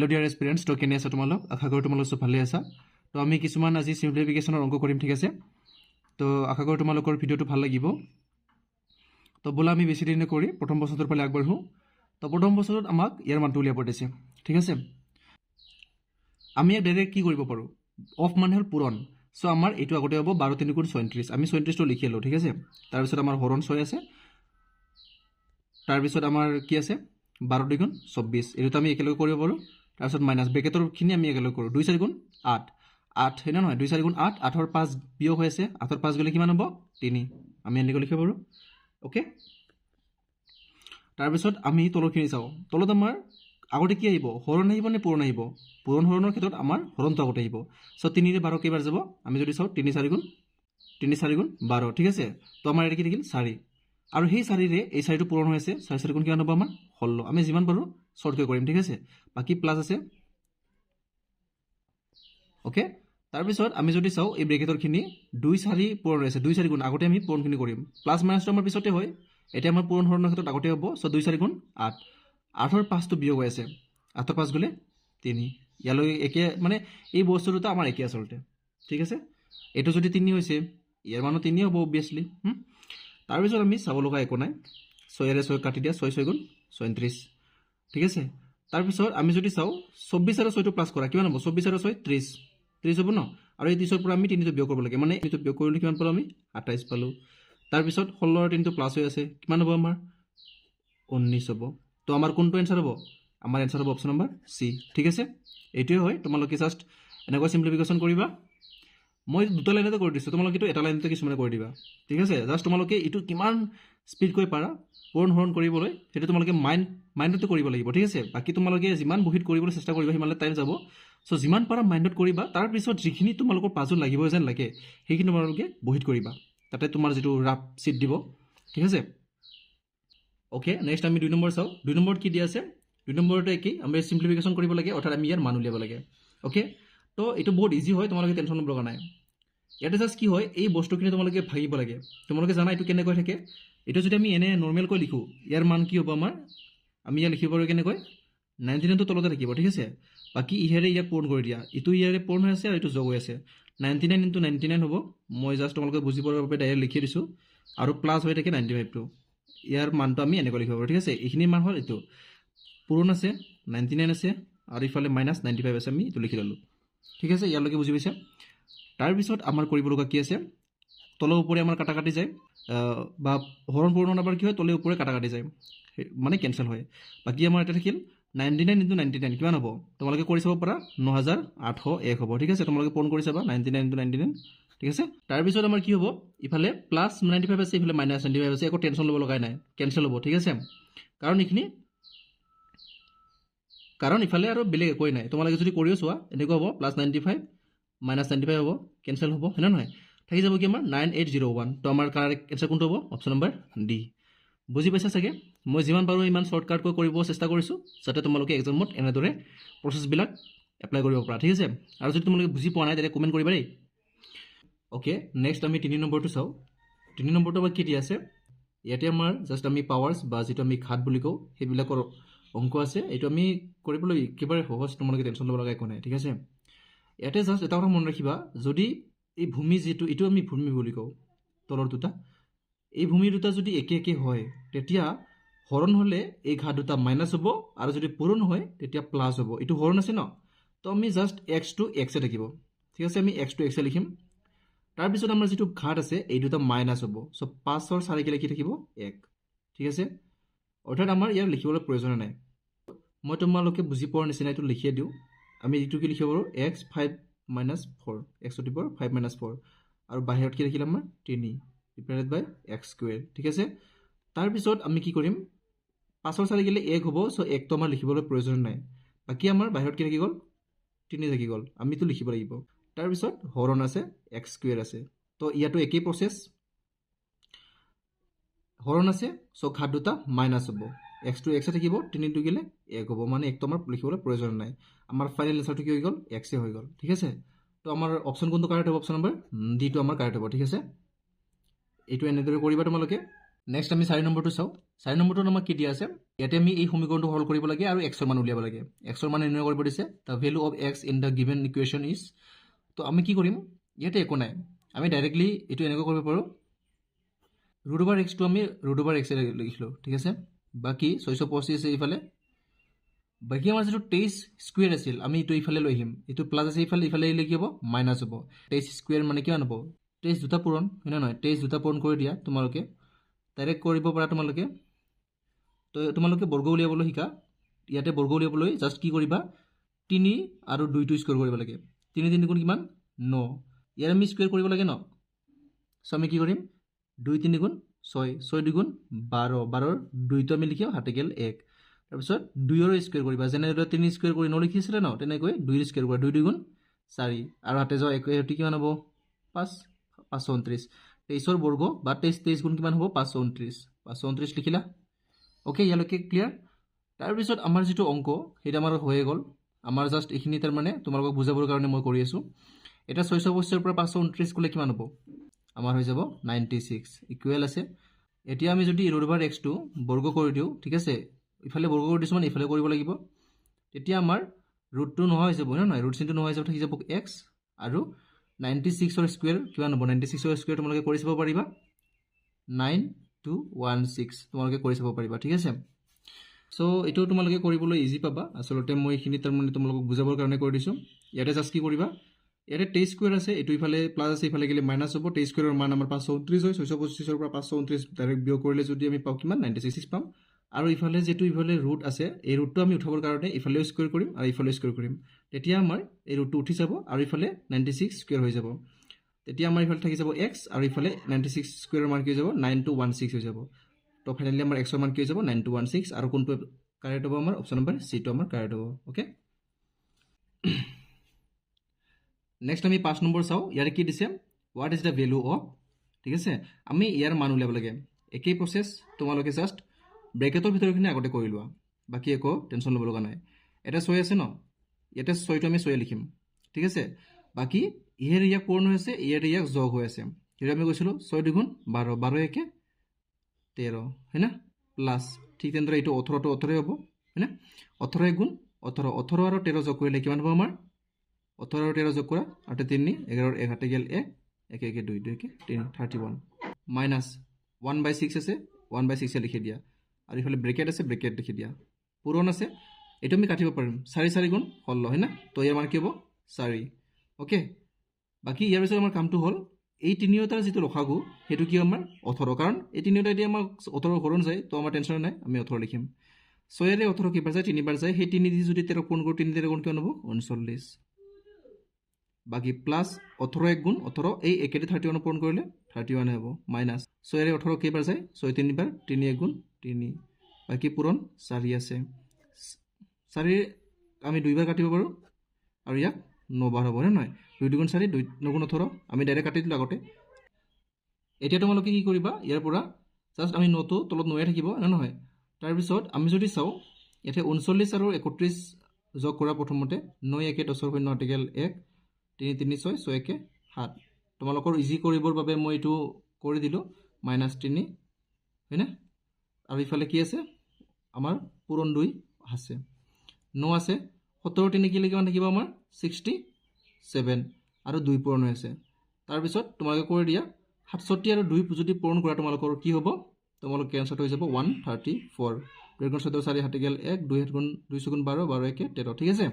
Hello' dear experience তো কেনে আছা তোমালোক আশা কৰোঁ তোমালোক চব ভালে আছা তো আমি কিছুমান আজি চিম্পলিফিকেশ্যনৰ অংক কৰিম ঠিক আছে তো আশা কৰোঁ তোমালোকৰ ভিডিঅ'টো ভাল লাগিব তো বোলা আমি বেছি দেৰি নকৰি প্ৰথম বছৰটোৰ ফালে আগবাঢ়োঁ তো প্ৰথম বছৰত আমাক ইয়াৰ মানটো উলিয়াব দিছে ঠিক আছে আমি ইয়াক ডাইৰেক্ট কি কৰিব পাৰোঁ অফ মানে হ'ল পূৰণ চ' আমাৰ এইটো আগতে হ'ব 12 3 গুণ 34 আমি 34টো লিখি লওঁ ঠিক আছে তাৰপিছত আমাৰ হৰণ 6 আছে তাৰপিছত আমাৰ কি আছে 12 2 গুণ 24 এইটো আমি একেলগে কৰিব পাৰোঁ তাৰপিছত মাইনাছ ব্ৰেকেটৰখিনি আমি একেলগে কৰোঁ 2 4 গুণ 8 8 হয় নহয় 2 4 গুণ 8 8ৰ 5 বিয়োগ হৈ আছে 8ৰ 5 গ'লে কিমান হ'ব 3 আমি এনেকৈ লিখিব পাৰোঁ অ'কে তাৰপিছত আমি তলৰখিনি চাওঁ তলত আমাৰ আগতে কি আহিব হৰণ আহিব নে পূৰণ আহিব পূৰণ হৰণৰ ক্ষেত্ৰত আমাৰ হৰণটো আগতে আহিব চ' 3 ৰে 12 কেইবাৰ যাব আমি যদি চাওঁ 3 4 গুণ 12 ঠিক আছে তো আমাৰ এটা কি থাকিল 4 আৰু সেই 4 ৰে এই 4টো পূৰণ হৈ আছে 4 4 গুণ কিমান হ'ব আমাৰ 16 আমি যিমান পাৰোঁ শৰ্টকৈ কৰিম ঠিক আছে বাকি প্লাস আছে ওকে তাৰপিছত আমি যদি চাওঁ এই ব্ৰেকেটৰখিনি 2 4 পূৰণ হৈ আছে 2 4 গুণ আগতে আমি পূৰণখিনি কৰিম প্লাস মাইনাসটো আমাৰ পিছতে হয় এতিয়া আমাৰ পূৰণ হৰণৰ ক্ষেত্ৰত আগতে হ'ব চ' 2 4 গুণ 8 8ৰ 5টো বিয়োগ হৈ আছে 8ৰ 5 গ'লে 3 ইয়ালৈ একে মানে এই বস্তু দুটা আমাৰ একে আচলতে ঠিক আছে এইটো যদি 3 হৈছে ইয়াৰ মানো 3 হ'ব অবভিয়াছলি তাৰপিছত আমি চাব লগা একো নাই 6 ৰে 6 কাটি দিয়া 6 6 গুণ 37 ঠিক আছে তাৰপিছত আমি যদি চাওঁ 24 আৰু 6টো প্লাস কৰা কিমান হ'ব 24 আৰু 6 30 30 হ'ব ন আৰু এই 30ৰ পৰা আমি 3টো বিয়োগ কৰিব লাগে মানে 3টো বিয়োগ কৰিলে কিমান পালো আমি 28 পালো তাৰপিছত 16 ৰ 3টো প্লাস হৈ আছে কিমান হ'ব আমাৰ 19 হ'ব তো আমাৰ কোনটো এনসাৰ হ'ব আমাৰ এনসাৰ হ'ব অপশন নম্বৰ সি ঠিক আছে এইটোৱে হয় তোমালোকে জাস্ট এনেকৈ সিম্পলিফিকেশন কৰিবা মই দুটা লাইনতে কৰি দিছো তোমালোকে এইটো এটা লাইনতে কিছুমানে কৰি দিবা ঠিক আছে জাস্ট তোমালোকে এইটো কিমান স্পীড কৰি পাৰা পূৰণ হৰণ কৰিবলৈ সেইটো তোমালোকে মাইণ্ডতে কৰিব লাগিব ঠিক আছে বাকি তোমালোকে যিমান বহিত কৰিবলৈ চেষ্টা কৰিবা হিমালে টাইম যাব সো যিমান পাৰা মাইণ্ডত কৰিবা তাৰ পিছত যিখিনি তোমালোকৰ পাজল লাগিব যেন লাগে সেইখিনি তোমালোকে বহিত কৰিবা তাতে তোমাৰ যেটো ৰাফ শীট দিব ঠিক আছে ওকে নেক্সট আমি 2 নম্বৰ চাও 2 নম্বৰত কি দিয়া আছে 2 নম্বৰতে কি আমি সিম্পলিফিকেশন কৰিব লাগে অৰ্থাৎ আমি ইয়াৰ মান উলিয়াব লাগে ওকে তো এটো বহুত ইজি হয় তোমালোকে টেনশন ল'ব লগা নাই ইয়াতে জাস্ট কি হয় এই বস্তুখিনি তোমালোকে ভাগিব লাগে তোমালোকে জানা এটো কেনে কৈ থাকে এটো যদি আমি এনে নরমাল কৈ লিখো ইয়াৰ মান কি হ'ব আমাৰ আমি ইয়া লিখিব পাৰো কেনে কৈ 99 তো তলতে থাকিব ঠিক আছে বাকি ইহেৰে ইয়াক পূৰণ কৰি দিয়া ইটো ইয়াৰে পূৰণ হৈ আছে আৰু ইটো যোগ হৈ আছে 99 * 99 হ'ব মই জাস্ট তোমালোকে বুজি পাবৰ বাবে ডাইৰেক্ট লিখি দিছো আৰু প্লাস হৈ থাকে 95 টো ইয়াৰ মানটো আমি এনেকৈ লিখিব পাৰো ঠিক আছে এইখিনি মান হ'ল ইটো পূৰণ আছে 99 আছে আৰু ইফালে -95 আছে আমি ইটো লিখি ললো ঠিক আছে ইয়ালৈকে বুজি পাইছা তাৰ পিছত আমাৰ কৰিব লগা কি আছে তলে উপৰে আমাৰ কাটা কাটি যায় বা হৰণ পূৰণ নাম্বাৰ কি হয় তলে উপৰে কাটা কাটি যায় মানে ক্যান্সেল হয় বাকি আমাৰ এটা থাকিল 99 * 99 কিমান হ'ব তোমালোকে কৰি চাব পাৰা 9801 হ'ব ঠিক আছে তোমালোকে পূৰণ কৰি চাবা 99 * 99 ঠিক আছে তাৰ পিছত আমাৰ কি হ'ব ইফালে +95 আছে ইফালে -95 আছে একো টেনশন ল'ব লগা নাই ক্যান্সেল হ'ব ঠিক আছে কাৰণ ইফালে আৰু বেলেগ একোই নাই তোমালোকে যদি কৰিও চোৱা এনেকৈ হ'ব +95 -95 হ'ব ক্যান্সেল হ'ব হেনা নহয় থাকি যাব কি আমাৰ 9801 তো আমাৰ কাৰেক্ট আনসাৰ কোনটো হ'ব অপশন নম্বৰ ডি বুজি পাইছা চাগে মই যিমান পাৰো ইমান শৰ্টকাট কৈ কৰিব চেষ্টা কৰিছো যাতে তোমালোকে এক্সামত এনেদৰে প্ৰসেস বিলাক এপ্লাই কৰিব পাৰা ঠিক আছে আৰু যদি তোমালোকে বুজি পোৱা নাই তেনে কমেন্ট কৰিবা দেই ওকে নেক্সট আমি 3 নম্বৰটো চাও 3 নম্বৰটো বা কি দি আছে ইয়াতে আমাৰ জাস্ট আমি পাৱাৰস বা যেটো আমি ঘাত বুলি কও হেবিলাকৰ অংক আছে এটো আমি কৰিবলৈ একেবাৰে সহজ তোমালোকে টেনশন ল'ব লগা একো নাই ঠিক আছে ইয়াতে জাস্ট এটা কথা মন ৰাখিবা যদি এই ভূমি যেটো এটো আমি ভূমি বুলি কও তলৰ দুটা এই ভূমি দুটা যদি একে একে হয় তেতিয়া হৰণ হলে এই ঘাত দুটা মাইনাস হ'ব আৰু যদি পূৰণ হয় তেতিয়া প্লাস হ'ব এটো হৰণ আছে ন তো আমি জাস্ট x to x এ থাকিব ঠিক আছে আমি x to x এ লিখিম তাৰ পিছত আমাৰ যেটো ঘাত আছে এই দুটা মাইনাস হ'ব সো 5 और 4 কে লিখি থাকিব 1 ঠিক আছে অৰ্থাৎ আমাৰ ইয়াৰ লিখিবলৈ প্ৰয়োজন নাই মই তোমালোকে বুজি পোৱাৰ নিচিনা এটো লিখিয়ে দিও আমি ইটো কি লিখিব পাৰো x 5 - 4 x to the power 5 - 4 আৰু বাহিৰত কি লিখিলাম আমাৰ 3 ডিভাইডেড বাই x স্কয়াৰ ঠিক আছে তাৰ পিছত আমি কি কৰিম 5 और 4 গলে 1 হ'ব সো 1 তো আমাৰ লিখিবলৈ প্ৰয়োজন নাই বাকি আমাৰ বাহিৰত কি থাকি গল 3 থাকি গল আমি তো লিখিব লাগিব তাৰ পিছত হৰণ আছে x স্কয়াৰ আছে তো ইয়াটো একেই প্ৰসেস হৰণ আছে সো ঘাত দুটা মাইনাস হ'ব x to x এ থাকিব 3 to গলে 1 হ'ব মানে 1 তো আমাৰ লিখিবলৈ প্ৰয়োজন নাই আমাৰ ফাইনাল আনসাৰটো কি হৈ গল x এ হৈ গল ঠিক আছে তো আমাৰ অপশন কোনটো কাৰেক্ট হ'ব অপশন নম্বৰ ডি টো আমাৰ কাৰেক্ট হ'ব ঠিক আছে এটো এনেদৰে কৰিবা তোমালোকে নেক্সট আমি 4 নম্বৰটো চাওঁ 4 নম্বৰটোত আমাক কি দিয়া আছে ইয়াতে আমি এই সমীকৰণটো সলভ কৰিব লাগে আৰু x ৰ মান উলিয়াব লাগে x ৰ মান নিৰ্ণয় কৰিব দিছে the value of x in the given equation is তো আমি কি কৰিম ইয়াতে একো নাই আমি ডাইৰেক্টলি এইটো এনেকৈ কৰিব পাৰোঁ ৰুট অভাৰ x টো আমি ৰুট অভাৰ x লিখিলোঁ ঠিক আছে বাকি 625 আছে এইফালে বাকি আমাৰ যেটো 23 স্কয়াৰ আছিল আমি এইটো ইফালে লৈ আহিম এইটো প্লাস আছে ইফালে কি হ'ব মাইনাস হ'ব 23 স্কয়াৰ মানে কিমান হ'ব 23 দুটা পূৰণ হয় না নহয় 23 দুটা পূৰণ কৰি দিয়া তোমালোকে ডাইৰেক্ট কৰিব পাৰা তোমালোকে তো তোমালোকে বৰ্গ উলিয়াবলৈ শিকা ইয়াতে বৰ্গ উলিয়াবলৈ জাস্ট কি কৰিবা 3 আৰু 2 টো স্কয়াৰ কৰিব লাগে 3 3 গুণ কিমান 9 ইয়াৰ আমি স্কয়াৰ কৰিব লাগে ন সো আমি কি কৰিম 2 3 গুণ 6 6 2 গুণ 12 12 2 টো আমি লিখিম হাতে গেল 1 তাৰপিছত 2 ৰ স্কয়াৰ কৰিবা যেনে 3 স্কয়াৰ কৰি নলিখিছিলে ন তেনেকৈ 2 ৰ স্কয়াৰ কৰা 2 2 গুণ 4 আৰু হাতে যাও 1 এটি কিমান হ'ব 5 529 23 ৰ বৰ্গ বা 23 গুণ কিমান হ'ব 529 529 লিখিলা ওকে ইয়ালৈকে ক্লিয়াৰ তাৰপিছত আমাৰ যেটো অংক হেটা আমাৰ হৈ গল আমাৰ জাস্ট এখিনি তাৰ মানে তোমালোকক বুজাবৰ কাৰণে মই কৰি আছো এটা 625 ৰ পৰা 529 কলে কিমান হ'ব আমাৰ হৈ যাব 96 ইকুৱেল আছে এতিয়া আমি যদি ৰুট অভাৰ x টো বৰ্গ কৰি দিও ঠিক আছে ইফালে বৰ্গ কৰি দিছো মানে ইফালে কৰিব লাগিব তেতিয়া আমাৰ ৰুট টো নহয় যাব না নহয় ৰুট চিনটো নহয় যাব থাকি যাব x আৰু 96 ৰ স্কয়াৰ কিমান হ'ব 96 ৰ স্কয়াৰ তোমালোকে কৰি চাব পাৰিবা 9216 তোমালোকে কৰি চাব পাৰিবা ঠিক আছে সো এটো তোমালোকে কৰিবলৈ ইজি পাবা আসলতে মই এখিনি তাৰ মানে তোমালোকক বুজাবৰ কাৰণে কৰি দিছো ইয়াতে জাস্ট কি কৰিবা ইয়াতে 23 স্কয়াৰ আছে এটো ইফালে প্লাস আছে ইফালে গলে মাইনাস হ'ব 23 স্কয়াৰৰ মান আমাৰ 529 হয় 625 ৰ পৰা 529 ডাইৰেক্ট বিয়োগ কৰিলে যদি আমি পাও কিমান 96 পাম আৰু ইফালে যেটো ইফালে ৰুট আছে এই ৰুটটো আমি উঠাবৰ কাৰণে ইফালে স্কয়াৰ কৰিম আৰু ইফালে স্কয়াৰ কৰিম তেতিয়া আমাৰ এই ৰুটটো উঠি যাব আৰু ইফালে 96 স্কয়াৰ হৈ যাব তেতিয়া আমাৰ ইফালে থাকি যাব x আৰু ইফালে 96 স্কয়াৰৰ মান কি হৈ যাব 9216 হৈ যাব তো ফাইনালি আমাৰ x ৰ মান কি হৈ যাব 9216 আৰু কোনটো কাৰেক্ট হ'ব আমাৰ অপচন নম্বৰ সি টো আমাৰ কাৰেক্ট হ'ব ওকে নেক্সট আমি 5 নম্বৰ চাও ইয়াৰে কি দিছে what is the value of ঠিক আছে আমি ইয়াৰ মান উলিয়াব লাগে একেই প্ৰসেস তোমালোকে জাস্ট ব্ৰেকেটৰ ভিতৰখিনি আগতে কৰি লোৱা বাকি একো টেনচন ল'ব লগা নাই এটা 6 আছে ন এটা 6 টো আমি 6 লিখিম ঠিক আছে বাকি ইয়াৰ ইয়াক পূৰণ হৈছে ইয়াৰ ইয়াক যোগ হৈ আছে যেটা আমি কৈছিলো 6 2 গুণ 12 12 একে 13 हैना প্লাস ঠিক তেনদৰে এটো 18 টো 18 হ'ব हैना 18 গুণ 18 18 আৰু 13 যোগ কৰিলে কিমান হ'ব আমাৰ 18 আৰু 13 যোগ কৰা 8 3 11 1 হাতে গেল 1 1 1 2 2 3 31 মাইনাস 1/6 আছে 1/6 এ লিখি দিয়া আৰু ইফালে ব্ৰেকেট আছে ব্ৰেকেট লিখি দিয়া পূৰণ আছে এটো আমি কাটিব পাৰিম 4 4 গুণ 16 हैना তো ইয়াৰ মান কি হ'ব 4 ওকে বাকি ইয়াৰ পিছত আমাৰ কামটো হ'ল এই তিনিওটাৰ যেটো লখাগু হেতু কি আমাৰ 18 কাৰণ এই তিনিওটা দি আমাৰ 18 হৰণ যায় তো আমাৰ টেনচন নাই আমি 18 লিখিম 6 ৰে 18 কি বাৰ যায় 3 বাৰ যায় সেই 3 দি যদি 13 পূৰণ কৰো 3 13 গুণ কিমান হ'ব 39 বাকি প্লাস 18 1 গুণ 18 এই একেতে 31 পূৰণ কৰিলে 31 হ'ব মাইনাস 6 ৰে 18 কি বাৰ যায় 6 3 বাৰ 3 1 গুণ 3 বাকি পূৰণ 4 আছে 4 আমি দুইবাৰ কাটিব পাৰো আৰু ইয়াক 9 বাৰ হ'ব না নহয় 2 2 গুণ 4 2 9 গুণ 18 আমি ডাইৰেক্ট কাটি দিলো আগতে এতিয়া তোমালোকে কি কৰিবা ইয়াৰ পৰা জাস্ট আমি 9 টো তলত 9 থাকিব না নহয় তাৰ পিছত আমি যদি চাও এতে 39 আৰু 31 যোগ কৰা প্ৰথমতে 9 1 10 ৰ 0 আৰ্টিকেল 1 3 3 6 6 1 7 তোমালোকৰ ইজি কৰিবৰ বাবে মই এটো কৰি দিলো -3 हैना আৰু ইফালে কি আছে আমাৰ পূৰণ 2 আছে 9 আছে 17 3 কি কিমান থাকিব আমাৰ 67 আৰু 2 পূৰণ হৈ আছে তাৰ পিছত তোমালোকে কৰি দিয়া 67 আৰু 2 যদি পূৰণ কৰা তোমালোকৰ কি হ'ব তোমালোক কেনসেল হৈ যাব 134 2 গুণ 14 4 হাতে গেল 1 2 গুণ 2 গুণ 12 12 1 13 ঠিক আছে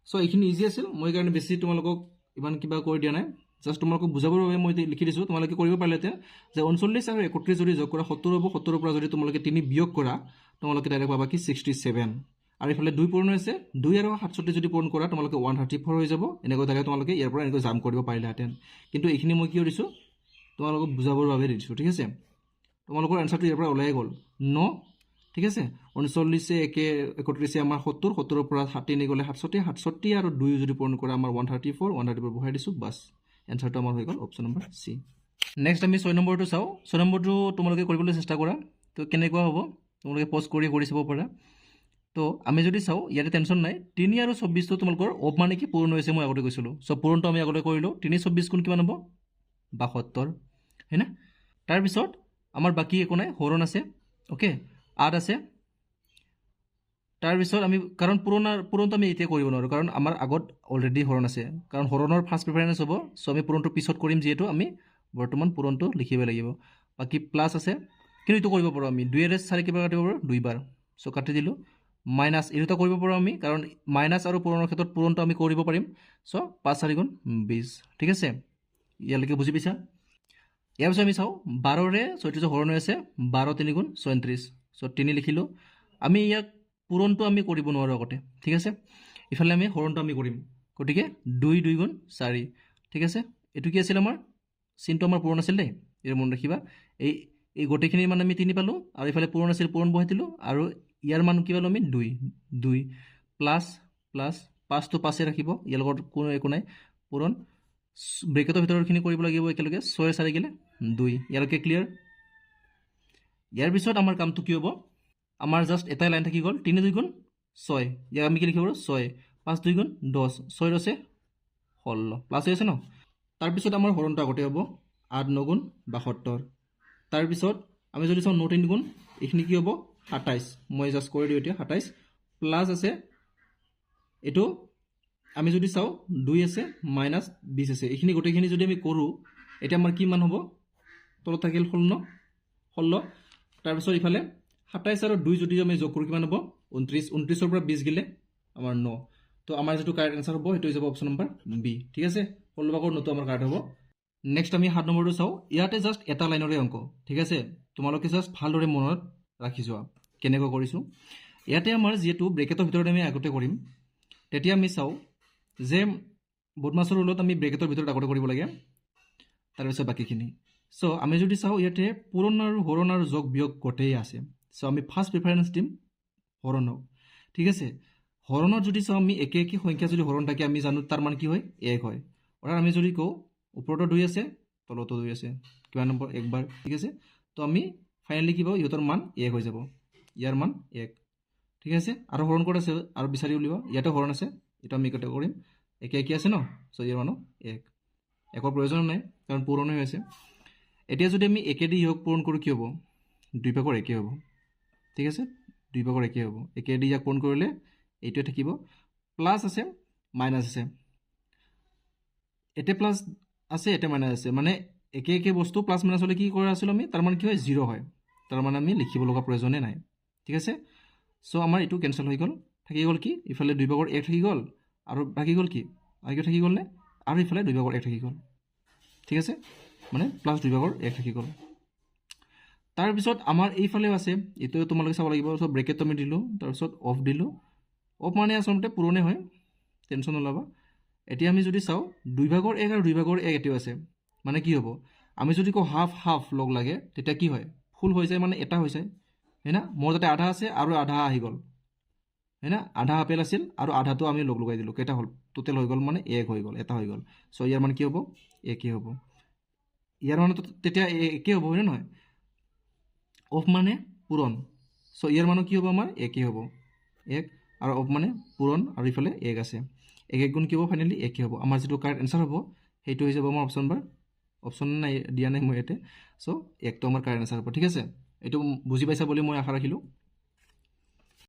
সো এইখিনি ইজি আছিল মই কাৰণে বেছি তোমালোকক ইমান কিবা কৰি দিয়া নাই জাস্ট তোমালোকক বুজাবৰ বাবে মই লিখি দিছো তোমালোকে কৰিব পাৰিলেতে যে 39 আৰু 31 যদি যোগ কৰা 70 হ'ব 70 ৰ পৰা যদি তোমালোকে 3 বিয়োগ কৰা তোমালোকে ডাইৰেক্ট পাবা কি 67 আৰু ইফালে 2 পূৰণ হৈছে 2 আৰু 67 যদি পূৰণ কৰা তোমালোকে 134 হৈ যাব এনেকৈ থাকে তোমালোকে ইয়াৰ পৰা এনেকৈ জাম কৰিব পাৰিলাহেঁতেন কিন্তু এইখিনি মই কি কৰিছো তোমালোকক বুজাবৰ বাবে দিছো ঠিক আছে তোমালোকৰ আনসাৰটো ইয়াৰ পৰা ওলাই গ'ল 9 ঠিক আছে 39 একে 31 আমাৰ 70 70 ৰ পৰা 3 গলে 67 67 আৰু 2 যদি পূৰণ কৰা আমাৰ 134 134 বহাই দিছো বাস আনসাৰটো আমাৰ হৈ গ'ল অপচন নম্বৰ সি নেক্সট আমি 6 নম্বৰটো চাও 6 নম্বৰটো তোমালোকে কৰিবলৈ চেষ্টা কৰা তো কেনেকুৱা হ'ব তোমালোকে পজ কৰি চাব পাৰা তো আমি যদি চাও ইয়াতে টেনচন নাই 3 আৰু 24 তো তোমালোকৰ অব মানে কি পূৰণ হৈছে মই আগতে কৈছিলো সো পূৰণটো আমি আগতে কৰিলো 3 24 কোন কিমান হ'ব 72 हैना তাৰ পিছত আমাৰ বাকী একো নাই, হৰণ আছে, অ'কে, আঠ আছে। তাৰপিছত আমি কাৰণ পূৰণটো আমি এতিয়া কৰিব নোৱাৰোঁ, কাৰণ আমাৰ আগত অলৰেডি হৰণ আছে, কাৰণ হৰণৰ ফাৰ্ষ্ট প্ৰিফাৰেঞ্চ হ'ব। চ' আমি পূৰণটো পিছত কৰিম, যিহেতু আমি বৰ্তমান পূৰণটো লিখিব লাগিব। বাকী প্লাছ আছে, কিন্তু এইটো কৰিব পাৰোঁ আমি 2 4 কেইবাৰ কাটিব পাৰোঁ, 2 বাৰ। চ' কাটি দিলোঁ। মাইনাছ এই দুটা কৰিব পাৰোঁ আমি, কাৰণ মাইনাছ আৰু পূৰণৰ ক্ষেত্ৰত পূৰণটো আমি কৰিব পাৰিম। চ' 5 4 গুণ 20, ঠিক আছে, ইয়ালৈকে বুজি পাইছা? ইয়াৰ পিছত আমি চাওঁ 12ৰে 34 হৰণ হৈ আছে, 12 3 গুণ 34। চ' 3 লিখিলোঁ। আমি ইয়াক পূৰণটো আমি কৰিব নোৱাৰোঁ আগতে, ঠিক আছে। ইফালে আমি হৰণটো আমি কৰিম, গতিকে 2 2 গুণ 4, ঠিক আছে। এইটো কি আছিল আমাৰ চিনটো, আমাৰ পূৰণ আছিল দেই, এইটো মনত ৰাখিবা। এই গোটেইখিনিৰ মান আমি 3 পালোঁ, আৰু ইফালে পূৰণ আছিল, পূৰণ বহাই দিলোঁ, আৰু ইয়াৰ মান কি পালোঁ আমি 2 2 প্লাছ প্লাছ 5টো 5 ৰাখিব, ইয়াৰ লগত কোনো একো নাই, পূৰণ ব্ৰেকেটৰ ভিতৰৰখিনি কৰিব লাগিব একেলগে, 6 4 গ'লে 2, ইয়ালৈকে ক্লিয়াৰ। ইয়াৰ পিছত আমাৰ কামটো কি হ'ব, আমাৰ জাষ্ট এটাই লাইন থাকি গ'ল, 3 2 গুণ 6, ইয়াক আমি কি লিখিব পাৰোঁ 6, 5 2 গুণ 10, 6 আছে 16, প্লাছ হৈ আছে ন। তাৰপিছত আমাৰ হৰণটো আগতে হ'ব 8 9 গুণ 72। তাৰপিছত আমি যদি চাওঁ 9 3 গুণ, এইখিনি কি হ'ব 27, মই জাষ্ট কৰি দিওঁ এতিয়া 27, প্লাছ আছে এইটো আমি যদি চাওঁ 2 আছে মাইনাছ 20 আছে, এইখিনি গোটেইখিনি যদি আমি কৰোঁ, এতিয়া আমাৰ কিমান হ'ব, তলত থাকিল 16। তাৰপিছত ইফালে 27 আৰু 2 যদি আমি যোগ কৰোঁ কিমান হ'ব 29, 29ৰ পৰা 20 গ'লে আমাৰ 9। তো আমাৰ যিটো কাৰেক্ট এনচাৰ হ'ব সেইটো হৈ যাব অপশ্যন নম্বৰ বি, ঠিক আছে। 16/9টো আমাৰ কাৰেক্ট হ'ব। নেক্সট আমি 7 নম্বৰটো চাওঁ। ইয়াতে জাষ্ট এটা লাইনৰে অংক, ঠিক আছে, তোমালোকে জাষ্ট ভালদৰে মনত ৰাখি যোৱা কেনেকৈ কৰিছোঁ। ইয়াতে আমাৰ যিহেতু ব্ৰেকেটৰ ভিতৰত আমি আগতে কৰিম, তেতিয়া আমি চাওঁ যে বদমাছৰ ৰুলত আমি ব্ৰেকেটৰ ভিতৰত আগতে কৰিব লাগে, তাৰপিছত বাকীখিনি। চ' আমি যদি চাওঁ ইয়াতে পূৰণ আৰু হৰণ আৰু যোগ বিয়োগ গোটেই আছে। চ' আমি ফাৰ্ষ্ট প্ৰিফাৰেঞ্চ দিম হৰণক, ঠিক আছে। হৰণত যদি চাওঁ আমি একে একে সংখ্যা যদি হৰণ থাকে, আমি জানো তাৰ মান কি হয় 1 হয়। অৰ্থাৎ আমি যদি কওঁ ওপৰতো 2 আছে, তলতো 2 আছে, কিমান নম্বৰ 1 বাৰ, ঠিক আছে। তো আমি ফাইনেলি কি পাওঁ, ইহঁতৰ মান 1 হৈ যাব, ইয়াৰ মান 1, ঠিক আছে। আৰু হৰণ ক'ত আছে আৰু বিচাৰি উলিয়াব, ইয়াতে হৰণ আছে, এইটো আমি একেটা কৰিম, একে একে আছে ন। চ' ইয়াৰ মানো 1, একো প্ৰয়োজন নাই কাৰণ পূৰণ হৈ আছে। এতিয়া যদি আমি একেদি ইহক পূৰণ কৰোঁ কি হ'ব, 2/1 হ'ব, ঠিক আছে, 2/1 হ'ব। একেদি ইয়াক পূৰণ কৰিলে এইটোৱে থাকিব, প্লাছ আছে মাইনাছ আছে, এতে প্লাছ আছে এতে মাইনাছ আছে, মানে একে একে বস্তু প্লাছ মাইনাছ হ'লে কি কৰা আছিলোঁ আমি, তাৰ মানে কি হয় 0 হয়, তাৰ মানে আমি লিখিব লগা প্ৰয়োজনেই নাই, ঠিক আছে। চ' আমাৰ এইটো কেঞ্চেল হৈ গ'ল, থাকি গ'ল কি, ইফালে 2/1 থাকি গ'ল, আৰু থাকি গ'ল কি আৰু থাকি গ'ল নে, আৰু ইফালে 2/1 থাকি গ'ল, ঠিক আছে, মানে প্লাছ 2/1 থাকি গ'ল। তাৰপিছত আমাৰ এইফালেও আছে, এইটো তোমালোকে চাব লাগিব। চ' ব্ৰেকেটটো আমি দিলোঁ, তাৰপিছত অফ দিলোঁ, অফ মানে আচলতে পূৰণে হয়, টেনশ্যন নল'বা। এতিয়া আমি যদি চাওঁ 2/1 আৰু 2/1 এতিয়াও আছে, মানে কি হ'ব, আমি যদি কওঁ হাফ হাফ লগ লাগে, তেতিয়া কি হয়, ফুল হৈ যায়, মানে এটা হৈ যায়, হয় না। মোৰ তাতে আধা আছে আৰু আধা আহি গ'ল, হয় না, আধা আপেল আছিল আৰু আধাটো আমি লগ লগাই দিলোঁ, কেইটা হ'ল, টোটেল হৈ গ'ল, মানে 1 হৈ গ'ল, এটা হৈ গ'ল। চ' ইয়াৰ মানে কি হ'ব, 1 হ'ব, ইয়াৰ মানে তেতিয়া 1 হ'ব, হয় নে নহয়। অফ মানে পূৰণ, চ' ইয়াৰ মানে কি হ'ব, আমাৰ 1 হ'ব, 1, আৰু অফ মানে পূৰণ, আৰু ইফালে 1 আছে, 1 গুণ কি হ'ব, ফাইনেলি 1 হ'ব। আমাৰ যিটো কাৰেক্ট এনচাৰ হ'ব সেইটো হৈ যাব আমাৰ অপশ্যন বাৰ, অপশ্যন নাই দিয়া নাই মই ইয়াতে। চ' 1টো আমাৰ কাৰেক্ট এনচাৰ হ'ব, ঠিক আছে। এইটো বুজি পাইছা বুলি মই আশা ৰাখিলোঁ।